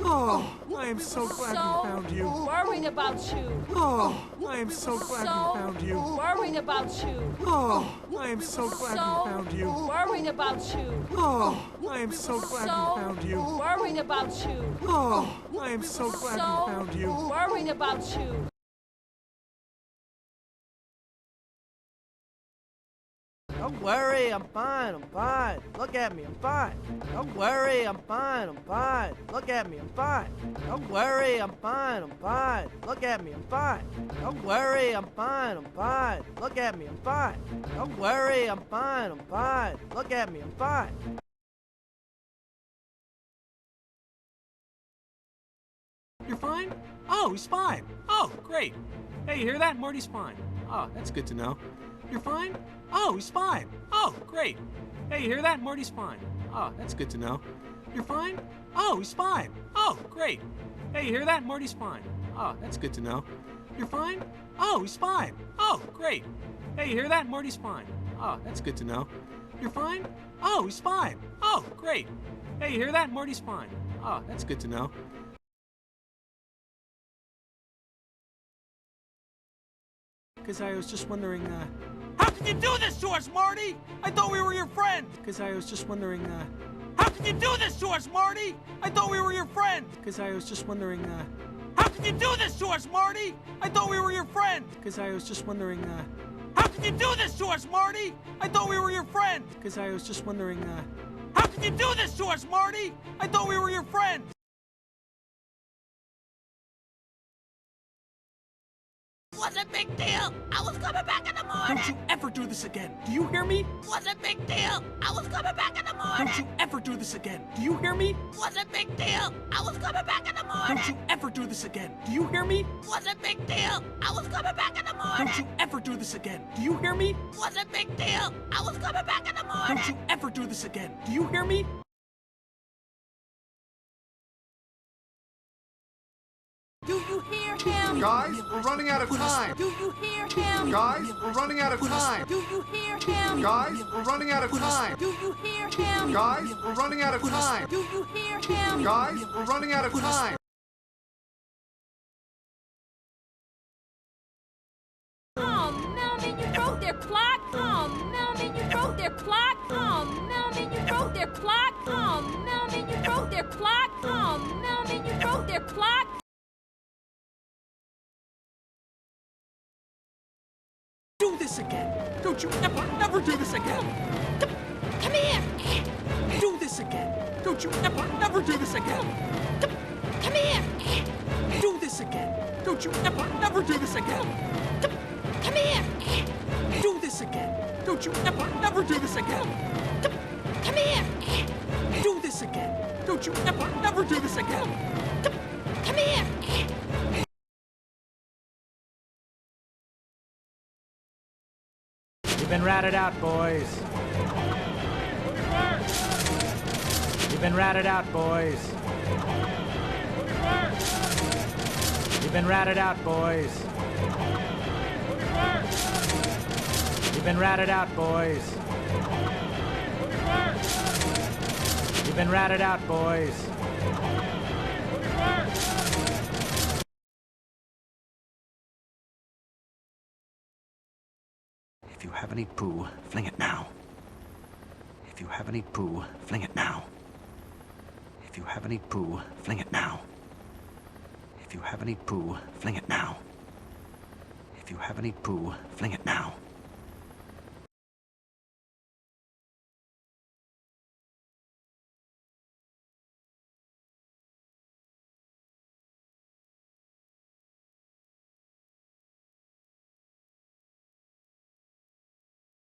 Oh, I am so glad we found you. Worried about you. Oh, I am so glad we found you. Worried about you. Oh, I am so glad we found you. Worried about you. Oh, I am so glad we found you. Worried about you. Oh, I am so glad we found you. Worried about you. Don't worry, I'm fine, I'm fine. Look at me, I'm fine. Don't worry, I'm fine, I'm fine. Look at me, I'm fine. Don't worry, I'm fine, I'm fine. Look at me, I'm fine. Don't worry, I'm fine, I'm fine. Look at me, I'm fine. Don't worry, I'm fine, I'm fine. Look at me, I'm fine. You're fine? Oh, he's fine. Oh, great. Hey, you hear that? Morty's fine. Oh, that's good to know. You're fine? Oh, he's fine. Oh, great. Hey, you hear that? Morty's fine. Oh, that's good to know. You're fine? Oh, he's fine. Oh, great. Hey, you hear that? Morty's fine. Oh, that's good to know. You're fine? Oh, he's fine. Oh, great. Hey, you hear that? Morty's fine. Oh, that's good to know. You're fine? Oh, he's fine. Oh, great. Hey, you hear that? Morty's fine. Oh, that's good to know. Because I was just wondering, How can you do this to us, Marty? I thought we were your friends. Because I was just wondering, How can you do this to us, Marty? I thought we were your friends. Because I was just wondering, How can you do this to us, Marty? I thought we were your friends. Because I was just wondering, How can you do this to us, Marty? I thought we were your friends. Because I was just wondering, How can you do this to us, Marty? I thought we were your friends. Wasn't a big deal. I was coming back in the morning. Don't you ever do this again. Do you hear me? Wasn't a big deal. I was coming back in the morning. Don't you ever do this again. Do you hear me? Wasn't a big deal. I was coming back in the morning. Don't you ever do this again. Do you hear me? Wasn't a big deal. I was coming back in the morning. Don't you ever do this again. Do you hear me? Wasn't a big deal. I was coming back in the morning. Don't you ever do this again. Do you hear me? Do you hear him? Guys, we're running out of time. Do you hear him? Guys, we're running out of time. Do you hear him? Guys, we're running out of time. Do you hear him? Guys, we're running out of time. Do you hear him? Guys, we're running out of time. Oh, Melvin, you broke their clock. Oh, Melvin, you broke their clock. Oh, Melvin, you broke their clock. Oh, Melvin, you broke their clock. Oh, Melvin, you broke their clock. Do this again. Don't you ever do this again. Come here. Do this again. Don't you ever do this again. Come here. Do this again. Don't you ever do this again. Come here. Do this again. Don't you ever do this again. Come here. Do this again. Don't you ever do this again. Come here. You've been ratted out, boys. You've been ratted out, boys. You've been ratted out, boys. You've been ratted out, boys. You've been ratted out, boys. If you have any poo, fling it now. If you have any poo, fling it now. If you have any poo, fling it now. If you have any poo, fling it now. If you have any poo, fling it now.